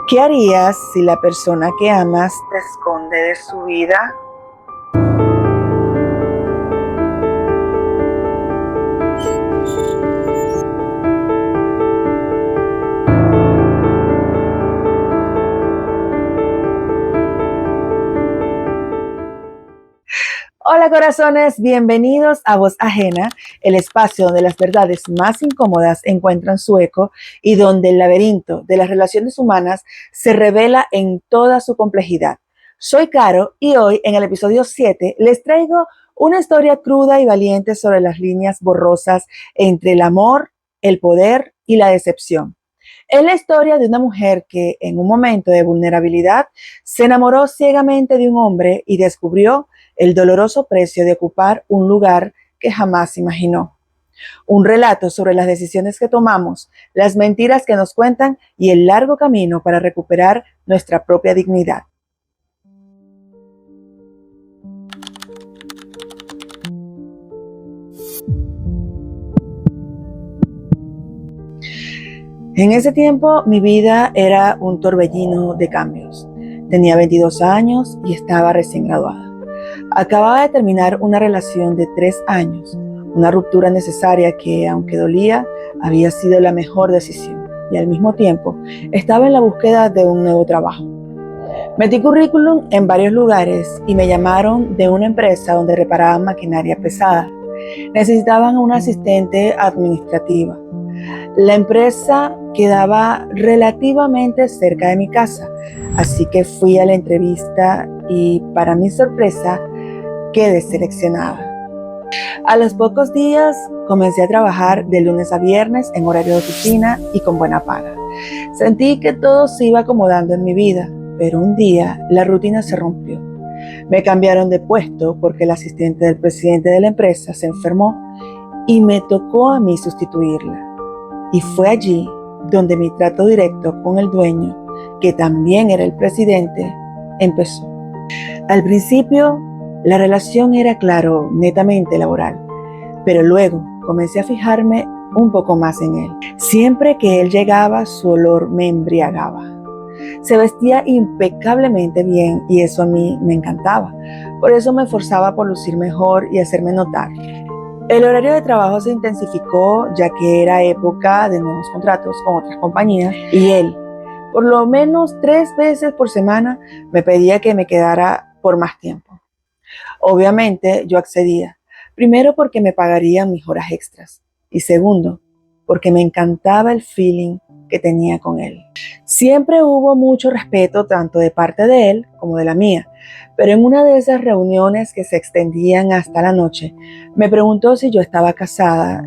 ¿Qué harías si la persona que amas te esconde de su vida? Hola corazones, bienvenidos a Voz Ajena, el espacio donde las verdades más incómodas encuentran su eco y donde el laberinto de las relaciones humanas se revela en toda su complejidad. Soy Caro y hoy en el episodio 7 les traigo una historia cruda y valiente sobre las líneas borrosas entre el amor, el poder y la decepción. Es la historia de una mujer que en un momento de vulnerabilidad se enamoró ciegamente de un hombre y descubrió el doloroso precio de ocupar un lugar que jamás imaginó. Un relato sobre las decisiones que tomamos, las mentiras que nos cuentan y el largo camino para recuperar nuestra propia dignidad. En ese tiempo mi vida era un torbellino de cambios. Tenía 22 años y estaba recién graduada. Acababa de terminar una relación de 3 años, una ruptura necesaria que, aunque dolía, había sido la mejor decisión y al mismo tiempo estaba en la búsqueda de un nuevo trabajo. Metí currículum en varios lugares y me llamaron de una empresa donde reparaban maquinaria pesada. Necesitaban una asistente administrativa. La empresa quedaba relativamente cerca de mi casa, así que fui a la entrevista y, para mi sorpresa, quedé seleccionada. A los pocos días comencé a trabajar de lunes a viernes en horario de oficina y con buena paga. Sentí que todo se iba acomodando en mi vida, pero un día la rutina se rompió. Me cambiaron de puesto porque el asistente del presidente de la empresa se enfermó y me tocó a mí sustituirla. Y fue allí donde mi trato directo con el dueño, que también era el presidente, empezó. Al principio, la relación era, claro, netamente laboral, pero luego comencé a fijarme un poco más en él. Siempre que él llegaba, su olor me embriagaba. Se vestía impecablemente bien y eso a mí me encantaba. Por eso me esforzaba por lucir mejor y hacerme notar. El horario de trabajo se intensificó ya que era época de nuevos contratos con otras compañías y él, por lo menos 3 veces por semana, me pedía que me quedara por más tiempo. Obviamente yo accedía, primero porque me pagarían mis horas extras y segundo porque me encantaba el feeling que tenía con él. Siempre hubo mucho respeto tanto de parte de él como de la mía, pero en una de esas reuniones que se extendían hasta la noche, me preguntó si yo estaba casada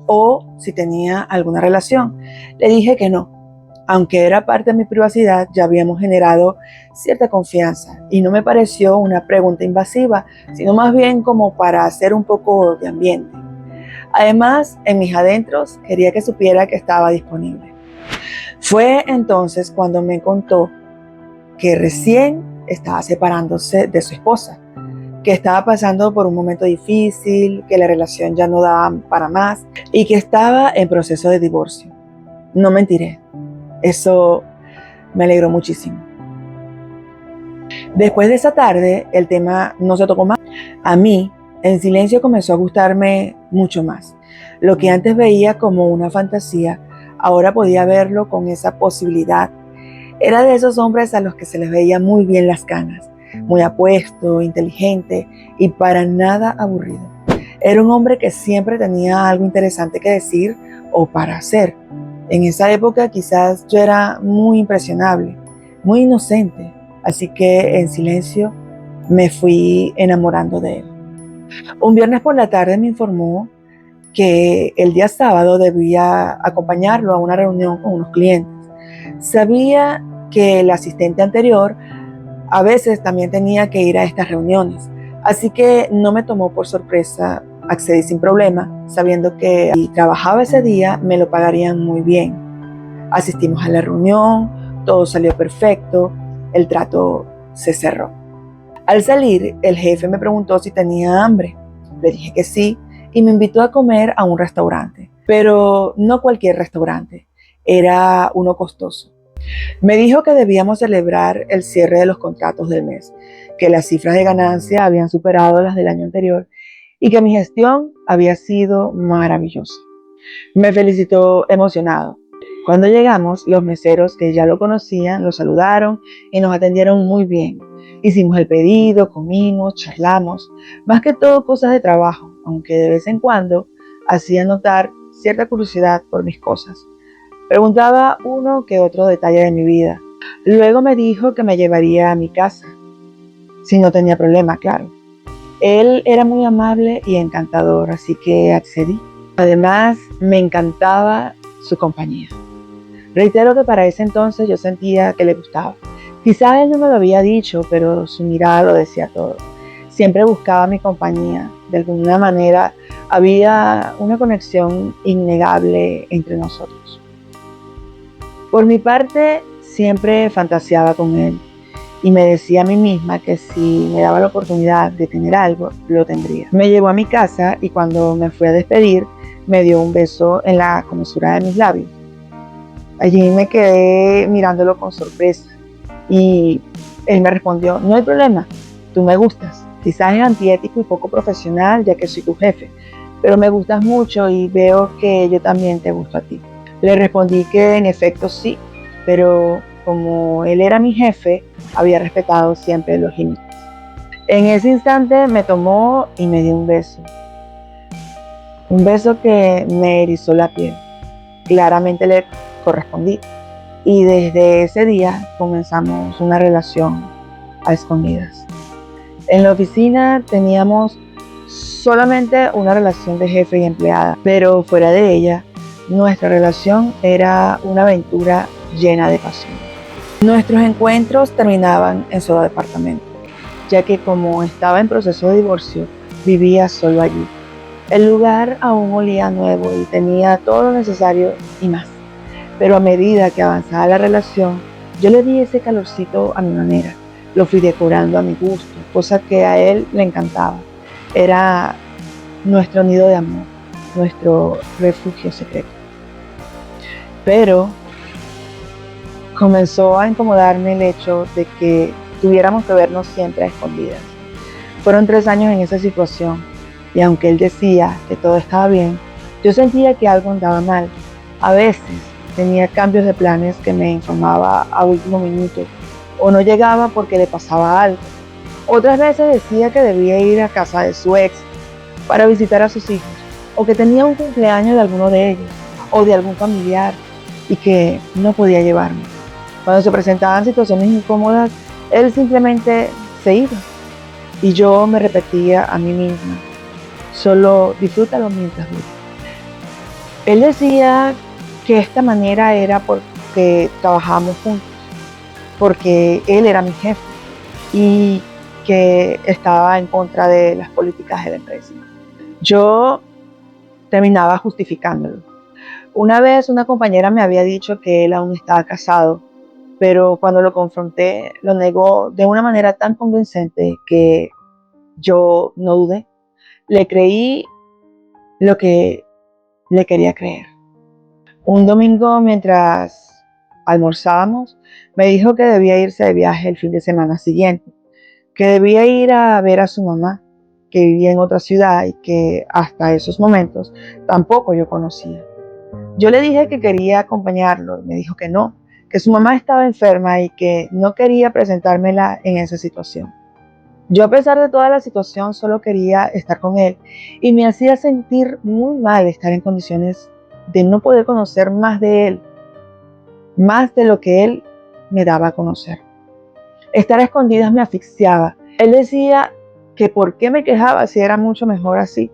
o si tenía alguna relación. Le dije que no. Aunque era parte de mi privacidad, ya habíamos generado cierta confianza y no me pareció una pregunta invasiva, sino más bien como para hacer un poco de ambiente. Además, en mis adentros quería que supiera que estaba disponible. Fue entonces cuando me contó que recién estaba separándose de su esposa, que estaba pasando por un momento difícil, que la relación ya no daba para más y que estaba en proceso de divorcio. No mentiré, eso me alegró muchísimo. Después de esa tarde, el tema no se tocó más. A mí, en silencio, comenzó a gustarme mucho más. Lo que antes veía como una fantasía, ahora podía verlo con esa posibilidad. Era de esos hombres a los que se les veía muy bien las canas, muy apuesto, inteligente y para nada aburrido. Era un hombre que siempre tenía algo interesante que decir o para hacer. En esa época quizás yo era muy impresionable, muy inocente, así que en silencio me fui enamorando de él. Un viernes por la tarde me informó que el día sábado debía acompañarlo a una reunión con unos clientes. Sabía que el asistente anterior a veces también tenía que ir a estas reuniones, así que no me tomó por sorpresa. Accedí sin problema, sabiendo que si trabajaba ese día me lo pagarían muy bien. Asistimos a la reunión, todo salió perfecto, el trato se cerró. Al salir, el jefe me preguntó si tenía hambre. Le dije que sí y me invitó a comer a un restaurante, pero no cualquier restaurante, era uno costoso. Me dijo que debíamos celebrar el cierre de los contratos del mes, que las cifras de ganancia habían superado las del año anterior y que mi gestión había sido maravillosa. Me felicitó emocionado. Cuando llegamos, los meseros que ya lo conocían lo saludaron y nos atendieron muy bien. Hicimos el pedido, comimos, charlamos, más que todo cosas de trabajo, aunque de vez en cuando hacía notar cierta curiosidad por mis cosas. Preguntaba uno que otro detalle de mi vida. Luego me dijo que me llevaría a mi casa, si no tenía problema, claro. Él era muy amable y encantador, así que accedí. Además, me encantaba su compañía. Reitero que para ese entonces yo sentía que le gustaba. Quizás él no me lo había dicho, pero su mirada lo decía todo. Siempre buscaba mi compañía. De alguna manera había una conexión innegable entre nosotros. Por mi parte, siempre fantaseaba con él y me decía a mí misma que si me daba la oportunidad de tener algo, lo tendría. Me llevó a mi casa y cuando me fui a despedir, me dio un beso en la comosura de mis labios. Allí me quedé mirándolo con sorpresa y él me respondió: no hay problema, tú me gustas. Quizás es antiético y poco profesional ya que soy tu jefe, pero me gustas mucho y veo que yo también te gusto a ti. Le respondí que en efecto sí, pero como él era mi jefe, había respetado siempre los límites. En ese instante me tomó y me dio un beso que me erizó la piel. Claramente le correspondí y desde ese día comenzamos una relación a escondidas. En la oficina teníamos solamente una relación de jefe y empleada, pero fuera de ella, nuestra relación era una aventura llena de pasión. Nuestros encuentros terminaban en su departamento, ya que como estaba en proceso de divorcio, vivía solo allí. El lugar aún olía nuevo y tenía todo lo necesario y más. Pero a medida que avanzaba la relación, yo le di ese calorcito a mi manera. Lo fui decorando a mi gusto, cosa que a él le encantaba. Era nuestro nido de amor, nuestro refugio secreto. Pero comenzó a incomodarme el hecho de que tuviéramos que vernos siempre a escondidas. Fueron 3 años en esa situación y aunque él decía que todo estaba bien, yo sentía que algo andaba mal. A veces tenía cambios de planes que me informaba a último minuto o no llegaba porque le pasaba algo. Otras veces decía que debía ir a casa de su ex para visitar a sus hijos o que tenía un cumpleaños de alguno de ellos o de algún familiar y que no podía llevarme. Cuando se presentaban situaciones incómodas, él simplemente se iba y yo me repetía a mí misma: solo disfrútalo mientras dure. Él decía que esta manera era porque trabajábamos juntos, porque él era mi jefe y que estaba en contra de las políticas de la empresa. Yo terminaba justificándolo. Una vez una compañera me había dicho que él aún estaba casado, pero cuando lo confronté lo negó de una manera tan convincente que yo no dudé. Le creí lo que le quería creer. Un domingo, mientras almorzábamos, me dijo que debía irse de viaje el fin de semana siguiente, que debía ir a ver a su mamá, que vivía en otra ciudad y que hasta esos momentos tampoco yo conocía. Yo le dije que quería acompañarlo y me dijo que no, que su mamá estaba enferma y que no quería presentármela en esa situación. Yo, a pesar de toda la situación, solo quería estar con él y me hacía sentir muy mal estar en condiciones de no poder conocer más de él, más de lo que él me daba a conocer. Estar a escondidas me asfixiaba. Él decía que por qué me quejaba si era mucho mejor así,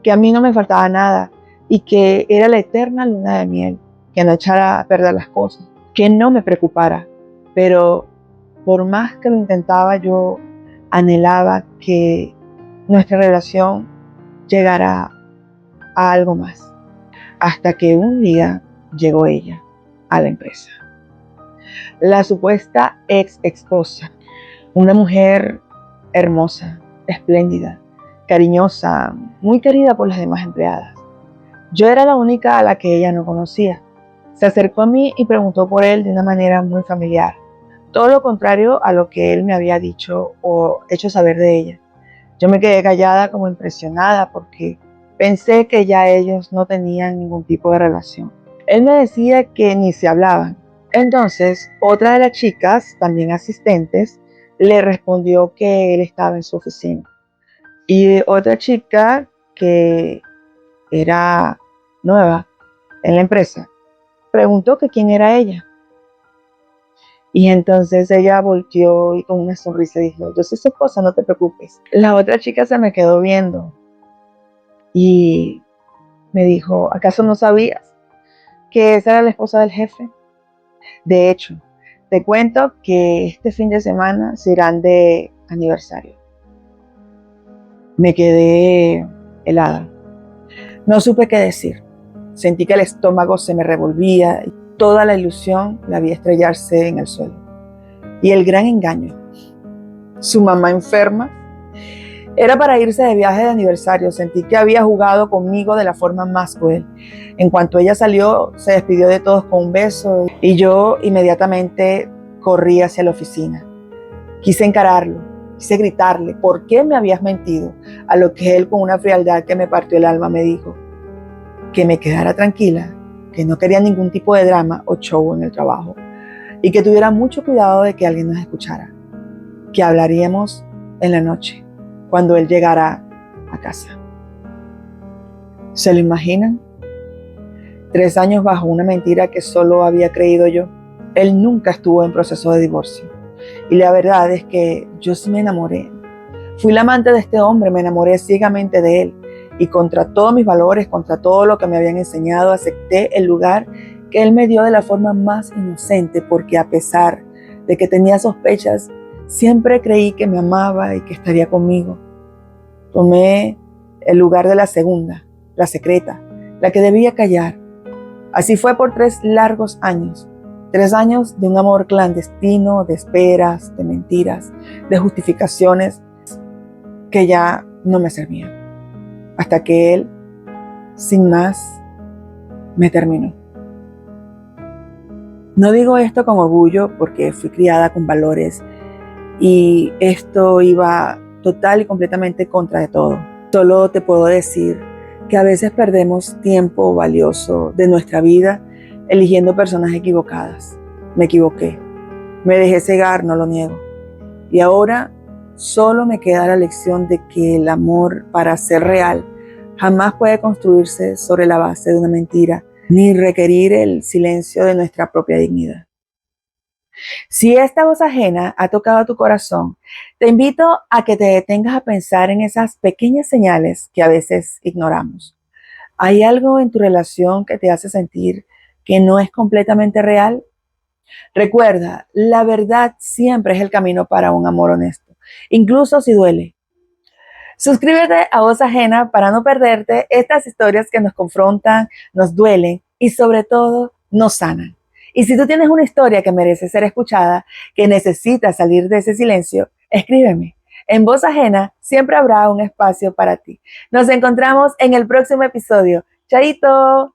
que a mí no me faltaba nada y que era la eterna luna de miel, que no echara a perder las cosas, que no me preocupara. Pero por más que lo intentaba, yo anhelaba que nuestra relación llegara a algo más. Hasta que un día llegó ella a la empresa. La supuesta ex esposa, una mujer hermosa, espléndida, cariñosa, muy querida por las demás empleadas. Yo era la única a la que ella no conocía. Se acercó a mí y preguntó por él de una manera muy familiar, todo lo contrario a lo que él me había dicho o hecho saber de ella. Yo me quedé callada como impresionada porque pensé que ya ellos no tenían ningún tipo de relación. Él me decía que ni se hablaban. Entonces, otra de las chicas, también asistentes, le respondió que él estaba en su oficina. Y otra chica que era nueva en la empresa preguntó que quién era ella. Y entonces ella volteó y con una sonrisa dijo, yo soy su esposa, no te preocupes. La otra chica se me quedó viendo y me dijo, ¿acaso no sabías que esa era la esposa del jefe? De hecho, te cuento que este fin de semana se irán de aniversario. Me quedé helada. No supe qué decir. Sentí que el estómago se me revolvía y toda la ilusión la vi estrellarse en el suelo. Y el gran engaño, su mamá enferma, era para irse de viaje de aniversario. Sentí que había jugado conmigo de la forma más cruel. En cuanto ella salió, se despidió de todos con un beso y yo inmediatamente corrí hacia la oficina. Quise encararlo, quise gritarle, ¿por qué me habías mentido? A lo que él, con una frialdad que me partió el alma, me dijo que me quedara tranquila, que no quería ningún tipo de drama o show en el trabajo y que tuviera mucho cuidado de que alguien nos escuchara, que hablaríamos en la noche, cuando él llegara a casa. ¿Se lo imaginan? 3 años bajo una mentira que solo había creído yo. Él nunca estuvo en proceso de divorcio. Y la verdad es que yo sí me enamoré. Fui la amante de este hombre, me enamoré ciegamente de él. Y contra todos mis valores, contra todo lo que me habían enseñado, acepté el lugar que él me dio de la forma más inocente, porque a pesar de que tenía sospechas, siempre creí que me amaba y que estaría conmigo. Tomé el lugar de la segunda, la secreta, la que debía callar. Así fue por 3 largos años. 3 años de un amor clandestino, de esperas, de mentiras, de justificaciones que ya no me servían. Hasta que él, sin más, me terminó. No digo esto con orgullo porque fui criada con valores y esto iba total y completamente contra de todo. Solo te puedo decir que a veces perdemos tiempo valioso de nuestra vida eligiendo personas equivocadas. Me equivoqué, me dejé cegar, no lo niego. Y ahora solo me queda la lección de que el amor, para ser real, jamás puede construirse sobre la base de una mentira, ni requerir el silencio de nuestra propia dignidad. Si esta voz ajena ha tocado tu corazón, te invito a que te detengas a pensar en esas pequeñas señales que a veces ignoramos. ¿Hay algo en tu relación que te hace sentir que no es completamente real? Recuerda, la verdad siempre es el camino para un amor honesto, incluso si duele. Suscríbete a Voz Ajena para no perderte estas historias que nos confrontan, nos duelen y sobre todo nos sanan. Y si tú tienes una historia que merece ser escuchada, que necesita salir de ese silencio, escríbeme. En Voz Ajena siempre habrá un espacio para ti. Nos encontramos en el próximo episodio. ¡Chaito!